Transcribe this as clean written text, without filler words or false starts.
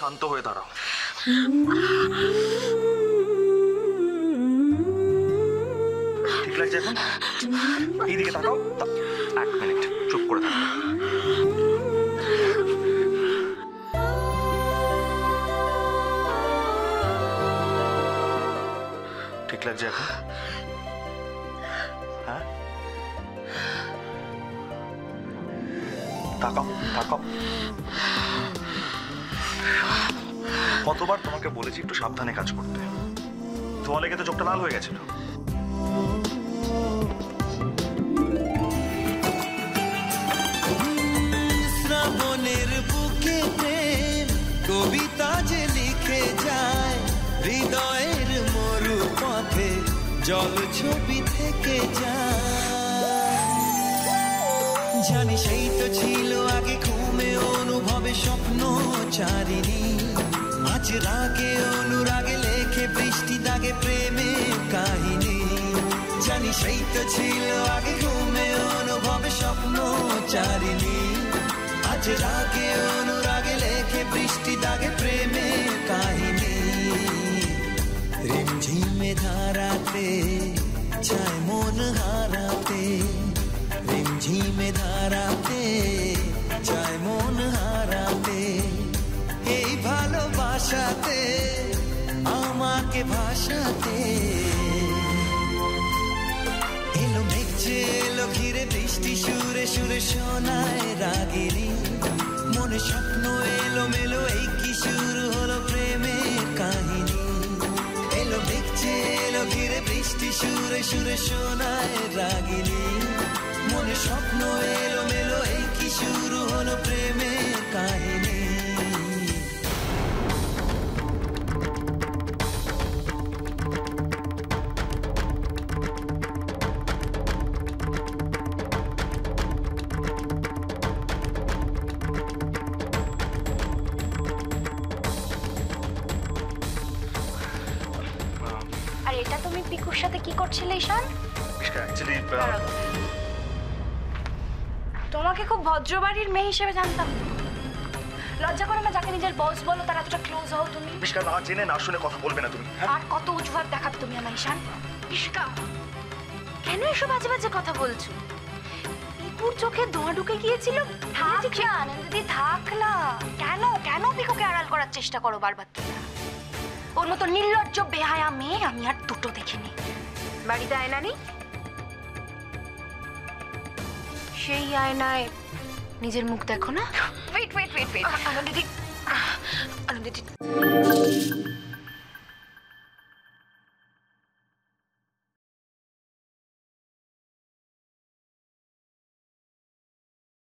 শান্ত হয়ে দাঁড়াও। ঠিক লাগছে এখন? এইদিকে তাকাও। 1 মিনিট চুপ করে থাকো। ঠিক লাগছে এখন? হ্যাঁ, তাকাও তাকাও। কতবার তোমাকে বলেছি একটু সাবধানে কাজ করতে। ধোয়া লেগে তো চোখটা লাল হয়ে গেছিল। শ্রাবণের বুকে প্রেম কবিতা যে লিখে যায়, হৃদয়ের মরু পথে জল ছবি থেকে যায়। জানি সেই তো ছিল আগে ঘুমে অনুভবে স্বপ্ন চারিণী, আজ রাগে অনুরাগে লেখে বৃষ্টি দাগে প্রেমে কাহিনী। জানি সেই তো ছিল আগে ঘুমে অনুভবে স্বপ্ন চারিণী, আজ রাগে অনুরাগে লেখে বৃষ্টি দাগে প্রেমে কাহিনী। রিমঝিমে ধারাতে চায় মন হারাতে, রিমঝিমে ধারাতে চায় মন হারাতে। এই ভালোবাসাতে আমাকে ভাসাতে এলো মেঘ যে এলো ঘিরে বৃষ্টি সুরে সুরে শোনায় রাগিনী। মনে স্বপ্ন এলো মেলো এই কি শুরু হলো প্রেমের কাহিনী। এলো মেঘ যে এলো ঘিরে বৃষ্টি সুরে সুরে শোনায় রাগিনী। মনে স্বপ্ন এলো মেলো এই কি শুরু হলো প্রেমের কাহিনী। আর এটা তুমি পিকুর সাথে কি করছিলে ঈশান? তোমাকে খুব ভদ্রবাড়ির মেয়ে হিসেবে জানতাম। লজ্জা করে না যাকে নিজের বস বলো তার এতটা ক্লোজ হও তুমি? বিষ্কা, না জেনে না শুনে কথা বলবে না তুমি। আর কত উজ্জ্বল দেখাবে তুমি আমার ঈশান? বিষ্কা, কেন এসব বাজে বাজে কথা বলছো? পিকুর চোখে ধোঁয়া ঢুকে গিয়েছিল। থাক না আনন্দিদি, থাক না। কেন কেন পিকুকে আড়াল করার চেষ্টা করো বারবার তুমি? ওর মতো নির্লজ্জ বেহায়া মেয়ে আমি আর দুটো দেখিনি। বাড়িতে আয়না নেই? সেই আয়নায় নিজের মুখ দেখো না। ওয়েট ওয়েট ওয়েট ওয়েট আনন্দিদি, আনন্দিদি